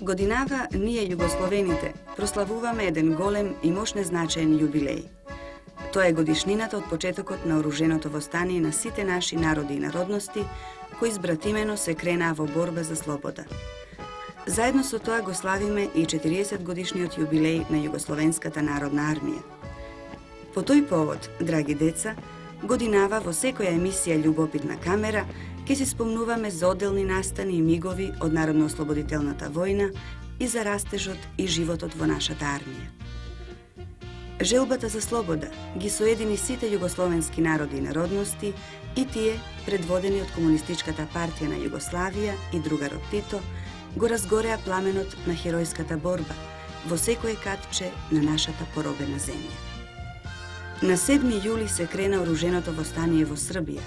Годинава ние југословените прославуваме еден голем и мощнезначаен јубилеј. Тоа е годишнината од почетокот на оруженото востание на сите наши народи и народности, кои збратимено се кренаа во борба за слобода. Заедно со тоа го славиме и 40 годишниот јубилеј на Југословенската народна армија. По тој повод, драги деца, годинава во секоја емисија Љубопитна камера ќе си спомнуваме за одделни настани и мигови од Народно-ослободителната војна и за растежот и животот во нашата армија. Желбата за слобода ги соедини сите југословенски народи и народности и тие, предводени од Комунистичката партија на Југославија и другарот Тито, го разгореа пламенот на херојската борба во секое катче на нашата поробена земја. На 7 јули се крена оруженото востание во Србија,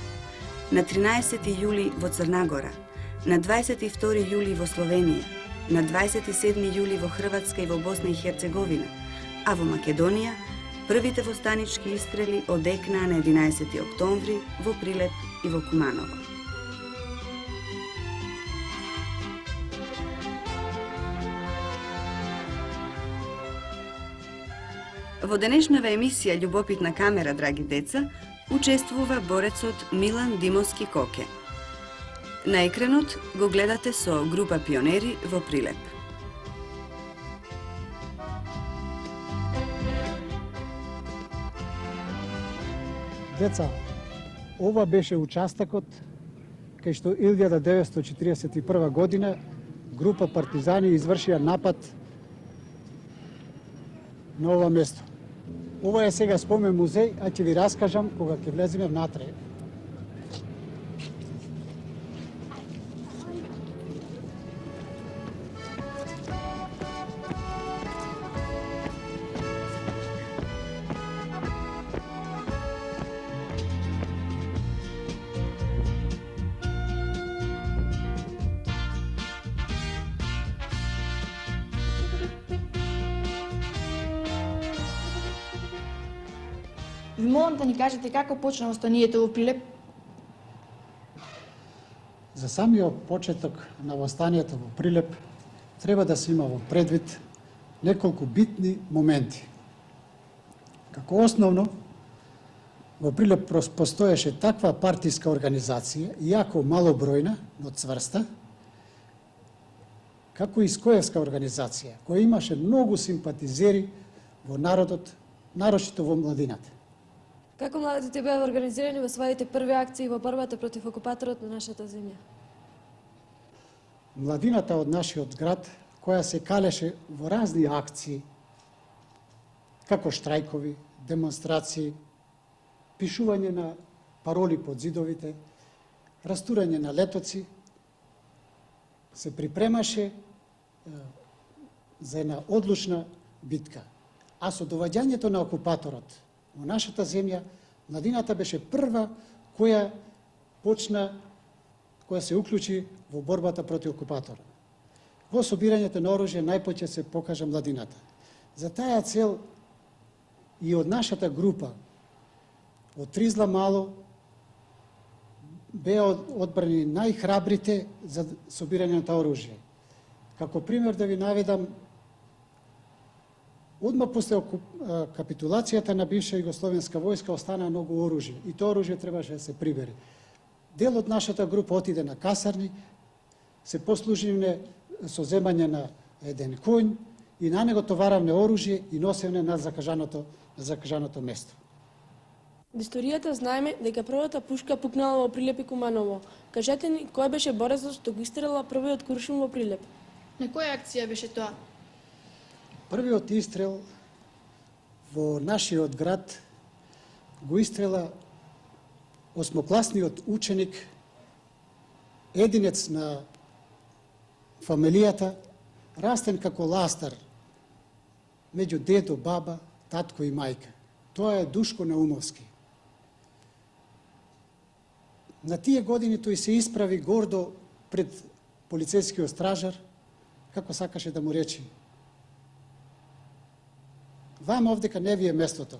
на 13 јули во Црнагора, на 22 јули во Словенија, на 27 јули во Хрватска и во Босна и Херцеговина, а во Македонија првите востанички истрели одекнаа на 11 октомври во Прилеп и во Куманово. Во денешнава емисија Љубопитна камера, драги деца, учествува борецот Милан Димовски Коке. На екранот го гледате со група пионери во Прилеп. Деца, ова беше участокот кај што 1941 година група партизани извршија напад на ова место. Ова е сега спомен музеј, а ќе ви раскажам кога ќе влеземе внатре. Ви молам да ни кажете како почна востанието во Прилеп? За самиот почеток на востанието во Прилеп треба да се има во предвид неколку битни моменти. Како основно, во Прилеп постоеше таква партиска организација, иако малобројна, но цврста, како и Скоевска организација, која имаше многу симпатизери во народот, нарочито во младината. Како младите беа организирани во своите први акции во борбата против окупаторот на нашата земја? Младината од нашиот град, која се калеше во разни акции, како штрајкови, демонстрации, пишување на пароли под зидовите, растурање на летоци, се припремаше за една одлучна битка. А со доваѓањето на окупаторот во нашата земја, младината беше прва која се уклучи во борбата против окупатора. Во собирањето на оружје најпоќе се покажа младината. За таа цел и од нашата група, од Тризла Мало, беа одбрани најхрабрите за собирање на таа оружје. Како пример да ви наведам, одма после капитулацијата на бивша југословенска војска остана многу оружје и тоа оружје требаше да се прибере. Дел од нашата група отиде на касарни, се послуживне со земање на еден конј и на него товаравне оружје и носевне на закажаното место. Од историјата знаеме дека првата пушка пукнала во Прилеп и Куманово. Кажете ни, кој беше борецот што го истрела првиот куршум во Прилеп? На која акција беше тоа? Првиот истрел во нашиот град го истрела осмокласниот ученик, единец на фамилијата, растен како ластар меѓу дедо, баба, татко и мајка. Тоа е Душко Наумовски. На тие години тој се исправи гордо пред полицејскиот стражар, како сакаше да му рече: "Вам овдека не ви е местото.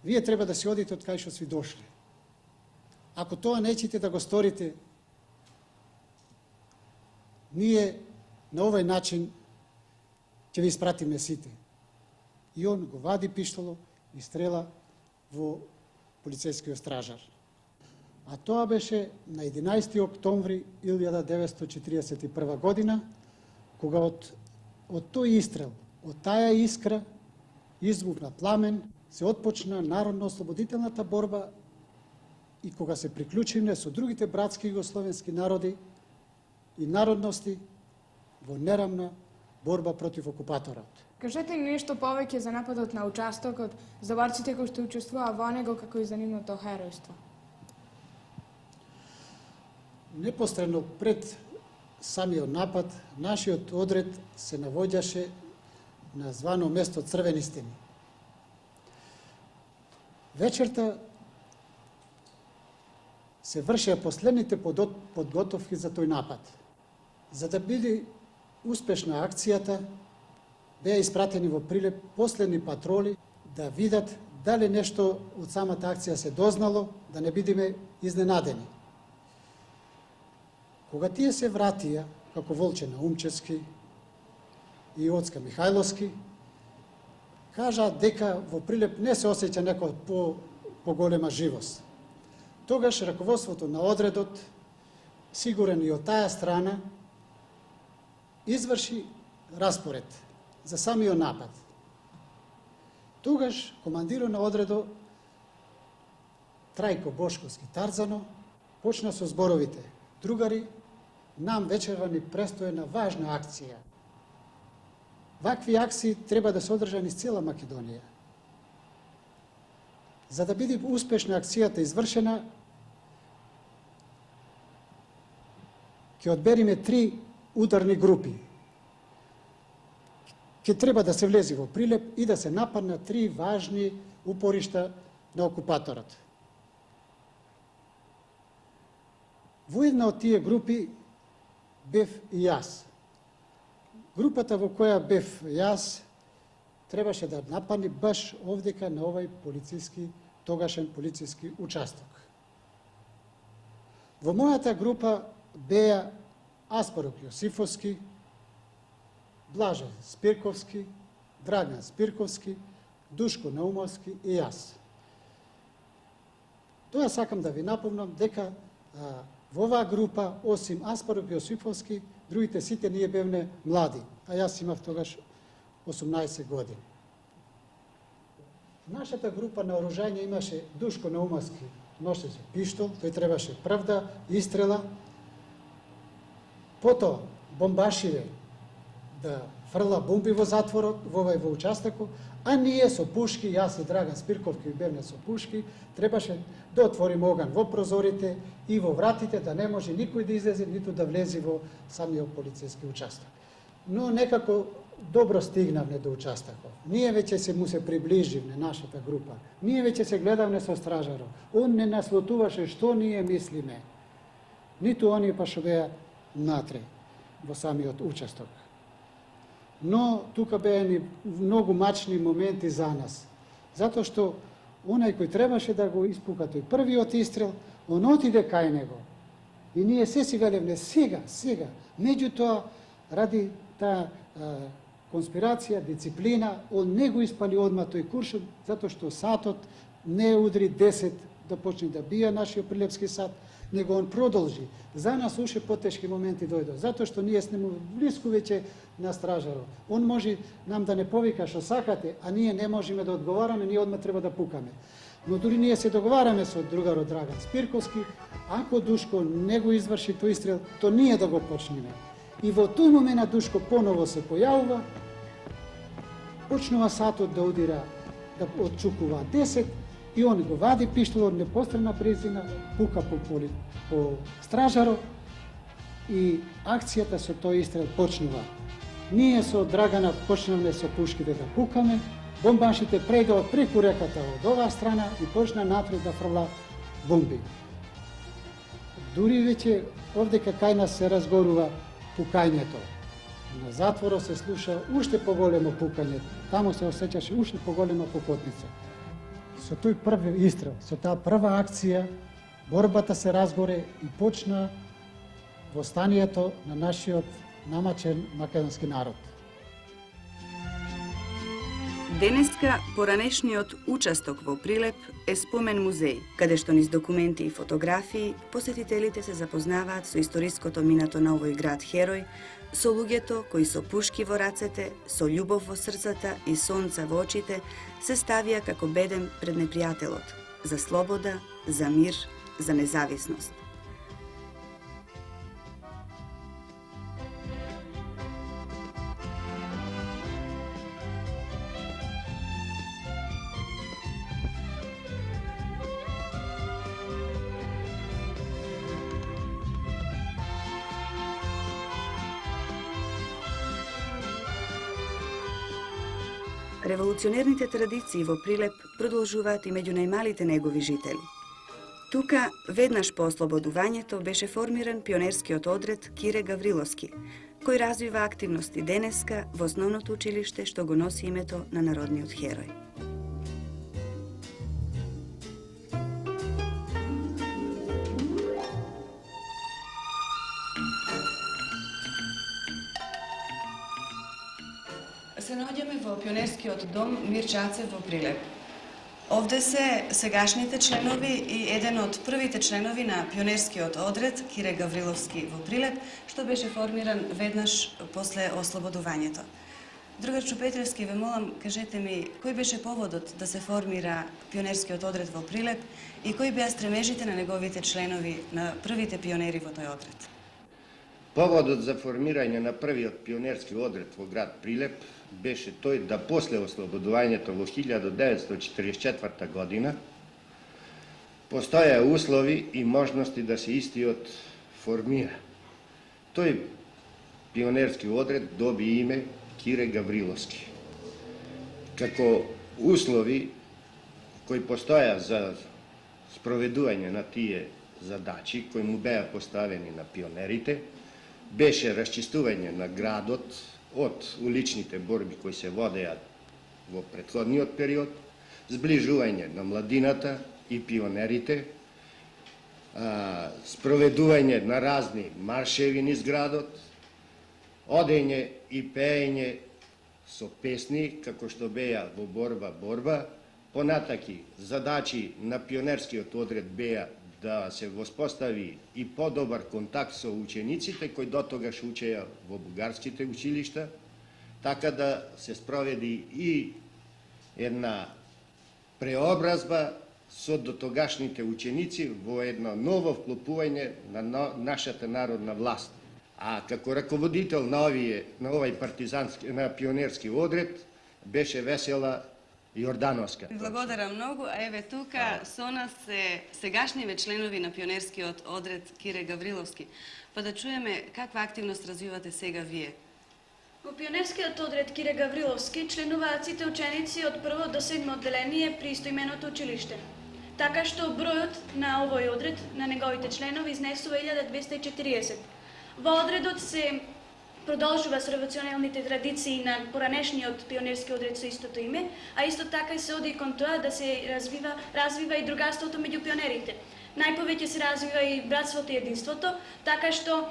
Вие треба да си одите од кај што сви дошли. Ако тоа нечите да го сторите, ние на овој начин ќе ви испратиме сите." И он го вади пиштоло и стрела во полицејскиот стражар. А тоа беше на 11. октомври 1941 година, кога од тој истрел, од таа искра, извукна пламен, се отпочна народно-ослободителната борба и кога се приклучивме со другите братски југословенски народи и народности во нерамна борба против окупаторот. Кажете ни нешто повеќе за нападот на участокот, за борците кои што учествуваа во него, како и за нивното херојство. Непосредно пред самиот напад, нашиот одред се навоѓаше на звано место Црвени стени. Вечерта се вршеа последните подготовки за тој напад. За да биде успешна акцијата, беа испратени во Прилеп последни патроли да видат дали нешто од самата акција се дознало, да не бидеме изненадени. Кога тие се вратија, како Волче Наумчевски и Оцка Михајловски, кажаат дека во Прилеп не се осеќа некоја поголема живост. Тогаш раководството на одредот, сигурен и од таа страна, изврши распоред за самиот напад. Тогаш командирот на одредо Трајко Бошковски Тарзано почна со зборовите: "Другари, нам вечерва ни престои една важна акција. Вакви акции треба да се одржани из цела Македонија. За да биде успешна акцијата извршена, ќе одбериме 3 ударни групи. Ќе треба да се влези во Прилеп и да се нападнат 3 важни упоришта на окупаторот." Во една од тие групи бев и јас. Групата во која бев јас требаше да нападне баш овдека на овој тогашен полициски участок. Во мојата група беа Аспарук Јосифовски, Блаже Спирковски, Драган Спирковски, Душко Наумовски и јас. Тоа сакам да ви напомнам дека во оваа група, осим Аспарук Јосифовски, другите сите ние бевме млади, а јас имав тогаш 18 години. Нашата група на оружање имаше Душко Наумовски, носеше пиштол, тој требаше прв да истрела, потоа бомбашиве да фрла бомби во затворот, во участокот, а ние со пушки, јас и Драган Спирковки бевме со пушки, требаше да отвориме оган во прозорите и во вратите, да не може никој да излезе, ниту да влезе во самиот полициски участок. Но некако добро стигнавме до участокот. Ние веќе му се приближивме, нашата група. Ние веќе се гледавме со стражарот. Он не наслутуваше што ние мислиме. Ниту оние па што беа натре во самиот участок. Но тука беа многу мачни моменти за нас. Затоа што онај кој требаше да го испука тој првиот истрел, он отиде кај него. И ние се си велевме сега. Меѓутоа, ради таа конспирација, дисциплина, он не го испали одма тој куршум, затоа што сатот не удри 10 да почне да бија нашиот прилепски сат, него он продолжи. За нас уште потешки моменти дојдо, затоа што ние сме блиску веќе на стражарот. Он може нам да не повика што сакате, а ние не можеме да одговараме, ние одма треба да пукаме. Но дури ние се договараме со другарот Драган Спирковски, ако Душко не го изврши тој истрел, то ние да го почнеме. И во тој момент Душко поново се појавува, почнува сатот да удира, да отчукува 10 и он го вади пиштолот, непосредна брезина, пука по стражаро и акцијата со тој истрел почнува. Ние со Драгана почнавме со пушките да пукаме, бомбашите прејдоа преку реката од оваа страна и почна напред да фрла бомби. Дури веќе овдека кај нас се разгорува пукањето. На затворот се слуша уште поголемо пукање, таму се осеќаше уште поголема пукотница. Со тој први истрел, со таа прва акција, борбата се разгоре и почна востанието на нашиот намачен македонски народ. Денеска, поранешниот участок во Прилеп е спомен музеј, каде што низ документи и фотографии посетителите се запознаваат со историското минато на овој град херој, со луѓето кои со пушки во рацете, со љубов во срцата и сонца во очите се ставија како бедем пред непријателот, за слобода, за мир, за независност. Револуционерните традиции во Прилеп продолжуваат и меѓу најмалите негови жители. Тука, веднаш по ослободувањето, беше формиран пионерскиот одред Кире Гавриловски, кој развива активности денеска во основното училиште што го носи името на народниот херој. Се наоѓаме во пионерскиот дом Мирче Ацев во Прилеп. Овде се сегашните членови и еден од првите членови на пионерскиот одред Кире Гавриловски во Прилеп, што беше формиран веднаш после ослободувањето. Другар Чупетевски, ве молам, кажете ми, кој беше поводот да се формира пионерскиот одред во Прилеп и кои беа стремежите на неговите членови, на првите пионери во тој одред? Поводот за формирање на првиот пионерски одред во град Прилеп беше тој да после ослободувањето во 1944 година постоја услови и можности да се истиот формира. Тој пионерски одред доби име Кире Гавриловски. Како услови кои постоја за спроведување на тие задачи кои му беа поставени на пионерите, беше расчистување на градот од уличните борби кои се водеа во претходниот период, зближување на младината и пионерите, спроведување на разни маршеви низ градот, одење и пеење со песни, како што беа во борба, понатаки задачи на пионерскиот одред беа да се воспостави и подобар контакт со учениците кои дотогаш учеа во бугарските училишта, така да се спроведи и една преобразба со дотогашните ученици во едно ново вклопување на нашата народна власт. А како раководител на овој партизански, на пионерски одред беше Весела Јордановска. Благодарам многу, а еве тука со нас се сегашниве членови на пионерскиот одред Кире Гавриловски. Па да чуеме каква активност развивате сега вие. Во пионерскиот одред Кире Гавриловски членуваат сите ученици од прво до седмо одделение при истоименото училиште. Така што бројот на овој одред на неговите членови изнесува 1240. Во одредот се продолжува со револуционерните традиции на поранешниот пионерски одред со истото име, а исто така и се оди кон тоа да се развива и другарството меѓу пионерите. Најповеќе се развива и братството и единството, така што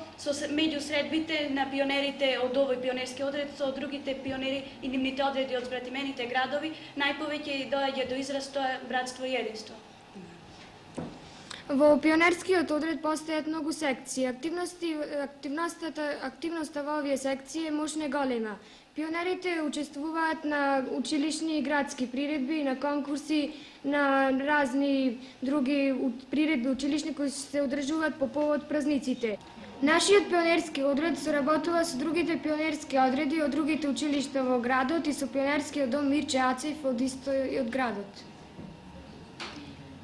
меѓу средбите на пионерите од овој пионерски одред со другите пионери и нивните одреди од збратимените градови, најповеќе доаѓа до израз тоа братство и единство. Во пионерскиот одред постојат многу секции. Активноста во овие секции е мощна голема. Пионерите учествуваат на училишни и градски приредби, на конкурси, на разни други приредби училишни кои се одржуваат по повод празниците. Нашиот пионерски одред соработува со другите пионерски одреди од другите училишта во градот и со пионерскиот дом Мирче Ацев од градот.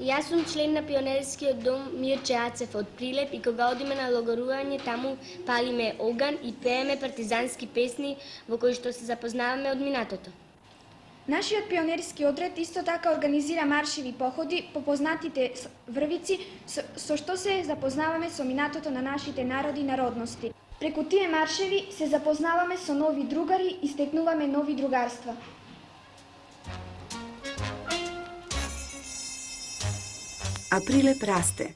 Јас сум член на пионерскиот дом Мирче Ацев од Прилеп и кога одиме на логорување таму палиме оган и пееме партизански песни во кои што се запознаваме од минатото. Нашиот пионерски одред исто така организира маршеви походи по познатите врвици со што се запознаваме со минатото на нашите народи и народности. Преку тие маршеви се запознаваме со нови другари и стекнуваме нови другарства. А Прилеп расте.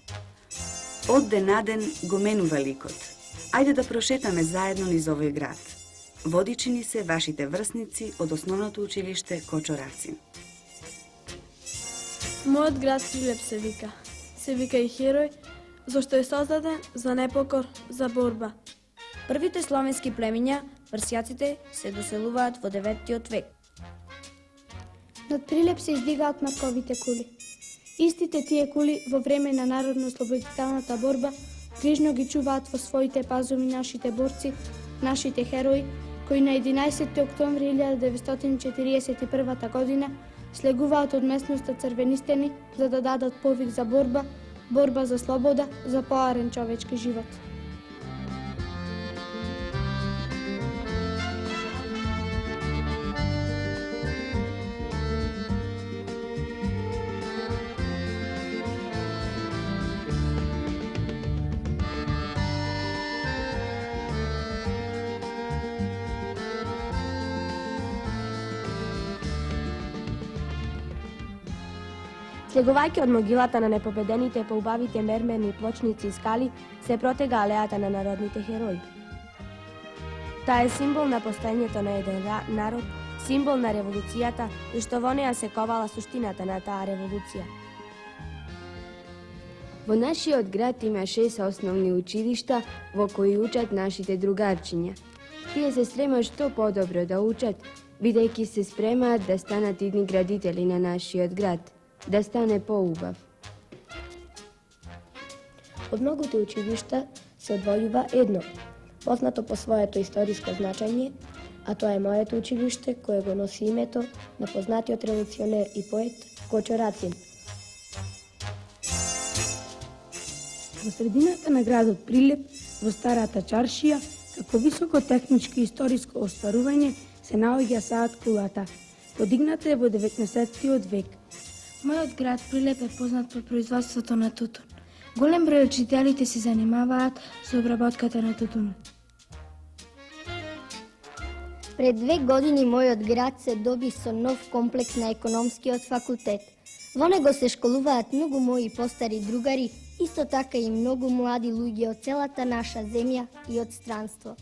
Од ден на ден го менува ликот. Ајде да прошетаме заедно низ овој град. Водичи ни се вашите врсници од основното училиште Кочорацин. Мојот град Прилеп се вика. Се вика и херој, зашто е создаден за непокор, за борба. Првите словенски племиња, врсјаците, се доселуваат во 9 век. Над Прилеп се издигаат марковите кули. Истите тие кули во време на народно-ослободителната борба грижно ги чуваат во своите пазови нашите борци, нашите херои, кои на 11. октомври 1941 година слегуваат од местноста Црвенистени за да дадат повик за борба, борба за слобода, за поарен човечки живот. Слегувајќи од могилата на непобедените по убавите мермерни плочници и скали, се протега алејата на народните херои. Таа е символ на постоењето на еден народ, символ на револуцијата, зашто во неа се ковала суштината на таа револуција. Во нашиот град има 6 основни училишта во кои учат нашите другарчиња. Тие се стремат што подобро да учат, бидејќи се спремаат да станат идни градители на нашиот град, да стане поубав. Од многуте училишта се одвојува едно, познато по своето историско значење, а тоа е моето училиште кое го носи името на познатиот револуционер и поет Кочорацин. Во средината на градот Прилеп, во старата чаршија, како високо технички историско остварување, се наоѓа саат кулата, подигната е во 19 век. Мојот град Прилеп е познат по производството на тутун. Голем број учителите се занимаваат со обработката на тутунот. Пред 2 години мојот град се доби со нов комплекс на економскиот факултет. Во него се школуваат многу мои постари другари, исто така и многу млади луѓе од целата наша земја и од странство.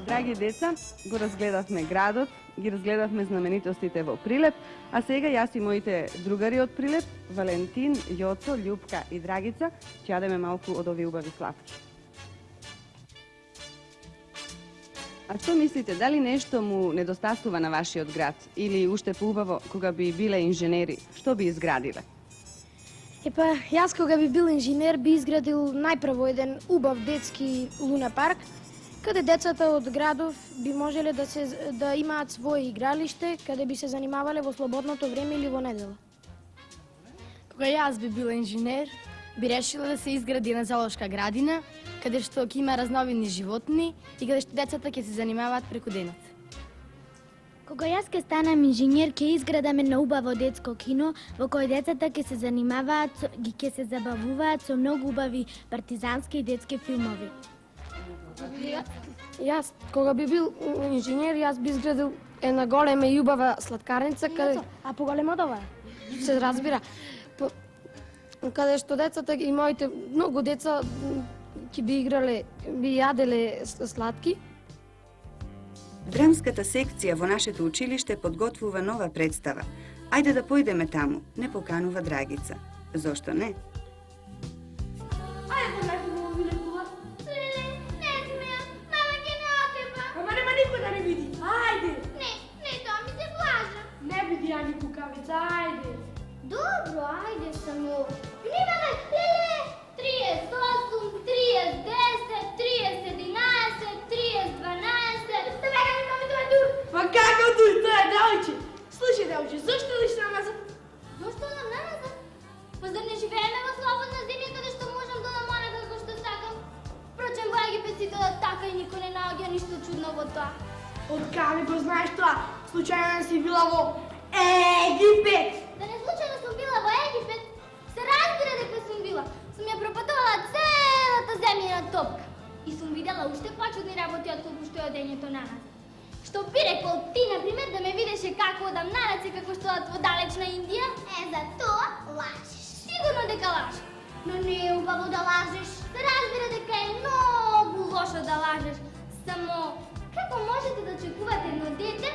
Драги деца, го разгледавме градот, ги разгледавме знаменитостите во Прилеп, а сега јас и моите другари од Прилеп, Валентин, Јоцо, Љупка и Драгица, ќе јадеме малку од овие убави слатки. А што мислите, дали нешто му недостасува на вашиот град или уште поубаво кога би биле инженери, што би изградиле? Епа, јас кога би бил инженер би изградил најпрво еден убав детски луна парк, каде децата од градов би можеле да имаат своје игралиште, каде би се занимавале во слободното време или во недела. Кога јас би била инженер, би решила да се изгради една зоолошка градина, каде што ќе има разновидни животни и каде што децата ќе се занимаваат преку денот. Кога јас ќе станам инженер, ќе изградам едно убаво детско кино во кое децата ќе се занимаваат, ќе се забавуваат со многу убави партизански и детски филмови. Јас, кога би бил инженер, јас би изградил една голема и убава сладкарница, каде... А поголема од ова? Се разбира. Каде што децата и моите многу деца ќе би играле, би јаделе сладки. Драмската секција во нашето училиште подготвува нова представа. Ајде да појдеме таму, не поканува Драгица. Зошто не? Ама нема никој да не види. Ајде! Не, тоа ми се влажа. Не биди, Ани. во тоа? Од каде го знаеш тоа? Случајно си била во Египет. Да не случајно сум била во Египет, се разбира дека сум била. Сум ја пропатувала целата земјина топка. И сум видела уште почудни работи отколку што е одењето на нас. Што би рекол ти, например, да ме видеше како одам на раце, како што одат во далечна Индија? За тоа лажеш. Сигурно дека лажеш. Но не е убаво да лажеш. Се разбира дека е многу лошо да лажеш. Само, како можете да очекувате едно дете,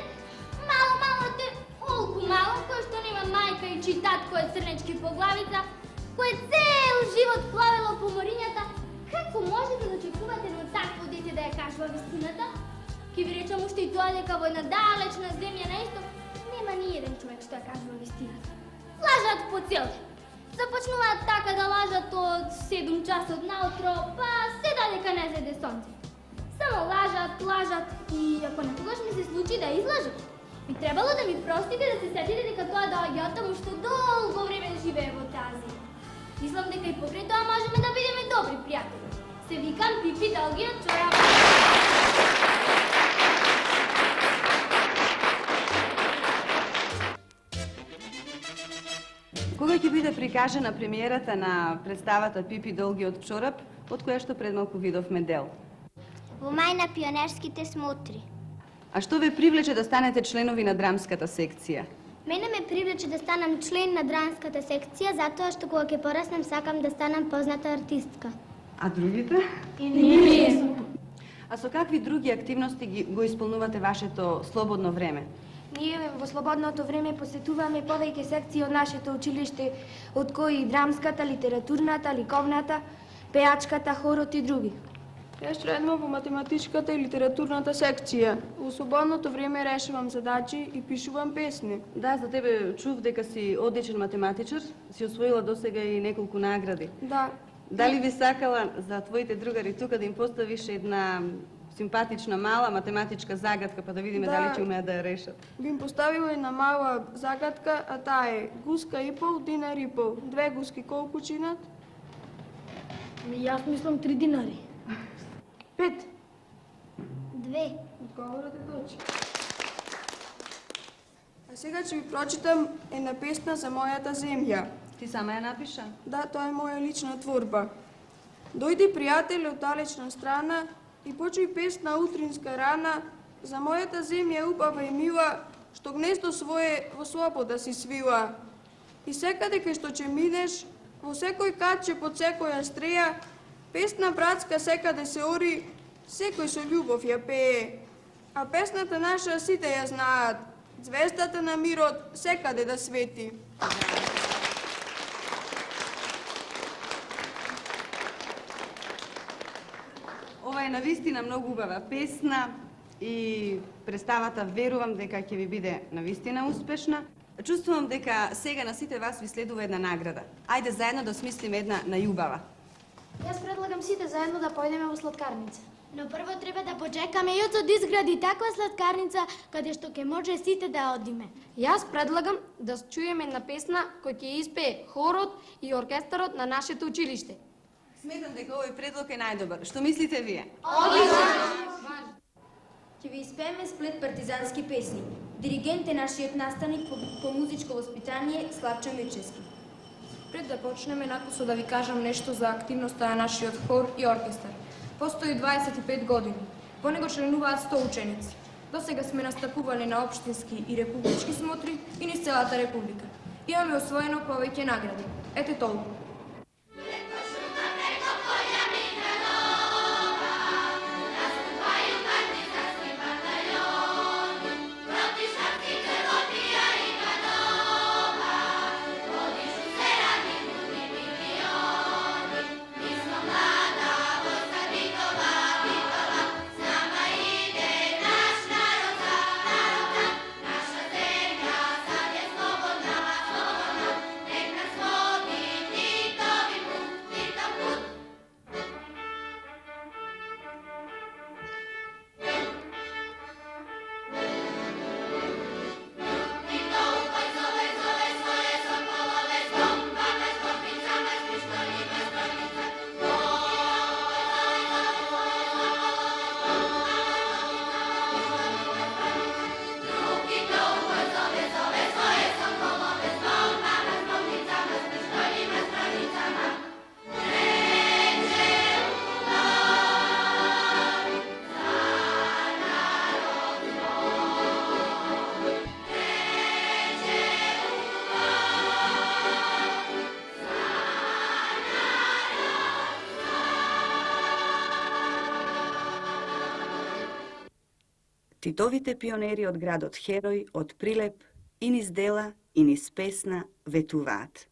мало те, колку мало, кое што нема мајка и читат, кој е црнечки по главица, кој цел живот плавело по морињата, како можете да очекувате на такво дете да ја кажува вистината? Ке ви речам уште и тоа дека во една далечна земја на исток нема ни еден човек што ја кажува вистината. Лажат по цел ден. Започнуваат така да лажат од 7 часот наутро, па се додека не зајде сонце. Само лажат и ако некогаш ми се случи да излажат, би требало да ми простите да се сетите дека тоа доаѓа од таму што долго време живее во таа земја. Мислам дека и покрај тоа можеме да бидеме добри пријатели. Се викам Пипи Долгиот чорап. Кога ќе биде прикажана премиерата на представата Пипи Долгиот чорап, од која што пред малку видовме дел? Во мај на пионерските смотри. А што ве привлече да станете членови на драмската секција? Мене ме привлече да станам член на драмската секција затоа што кога ќе пораснем сакам да станам позната артистка. А другите? И ние. А со какви други активности го исполнувате вашето слободно време? Ние во слободното време посетуваме повеќе секции од нашето училиште, од кои драмската, литературната, ликовната, пеачката, хорот и други. Јас членувам во математичката и литературната секција. Во слободното време решавам задачи и пишувам песни. Да, за тебе чув дека си одличен математичар, си освоила досега и неколку награди. Да. Дали би сакала за твоите другари тука да им поставиш една симпатична мала математичка загадка, па да видиме дали ќе умеат да ја решат? Би им поставила една мала загадка, а таа е гуска и пол, динар и пол. 2 гуски колку чинат? Јас мислам 3 динари. 5. 2. Одговорот е точен. А сега ќе ви прочитам една песна за мојата земја. Ти сама ја напиша? Да, тоа е моја лична творба. Дојди пријател од далечна страна и почуј песна утринска рана за мојата земја убава и мила, што гнездо свое во слобода си свила. И секаде кај што ќе минеш, во секој катче под секоја стреја, песна братска секаде се ори, секој со љубов ја пее. А песната наша сите ја знаат, звездата на мирот секаде да свети. Ова е навистина многу убава песна и представата верувам дека ќе ви биде навистина успешна. Чувствувам дека сега на сите вас ви следува една награда. Ајде заедно да смислиме една најубава. Јас предлагам сите заедно да појдеме во сладкарница. Но прво треба да почекаме Јоцо да изгради таква сладкарница каде што ќе може сите да одиме. Јас предлагам да чуеме една песна која ќе испее хорот и оркестарот на нашето училиште. Сметам дека овој предлог е најдобар. Што мислите вие? Ќе ви испееме сплет партизански песни. Диригент е нашиот наставник по музичко воспитание Славчо Мирчевски. Пред да почнеме, накусо да ви кажам нешто за активноста на нашиот хор и оркестар. Постои 25 години. Во него членуваат 100 ученици. До сега сме настапували на општински и републички смотри и низ целата република. Имаме освоено повеќе награди. Ете толку. Slobodna, slobodna, nek nas vodi ti Титовите пионери од градот Херој од Прилеп и низ дела и низ песна ветуваат.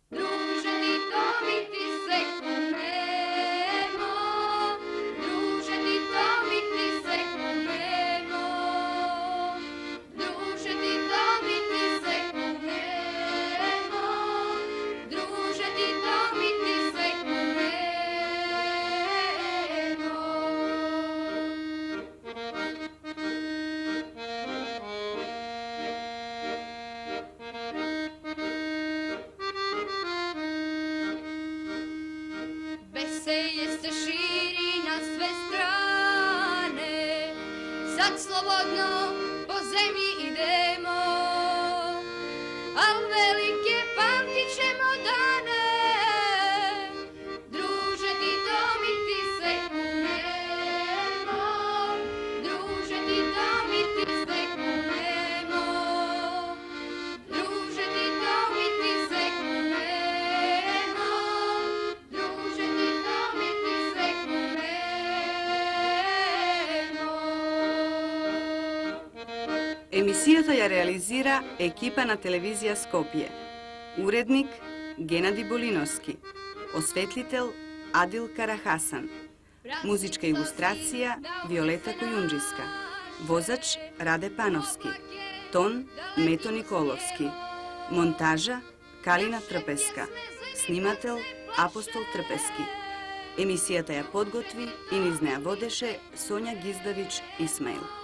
Veselje se širi na sve strane, sad slobodno po zemlji idemo, a velike pamtit ćemo dane. Druže ti to mi ti se kunemo, druže ti to mi ti se kunemo, druže ti to mi ti se kunemo, druže ti to mi ti se kunemo. Емисијата ја реализира екипа на телевизија Скопје. Уредник Генади Болиновски, осветлител Адил Карахасан, музичка илустрација Виолета Којунџиска, возач Раде Пановски, тон Мето Николовски, монтажа Калина Трпеска, снимател Апостол Трпески. Емисијата ја подготви и низ неа водеше Сонја Гиздавич Исмаил.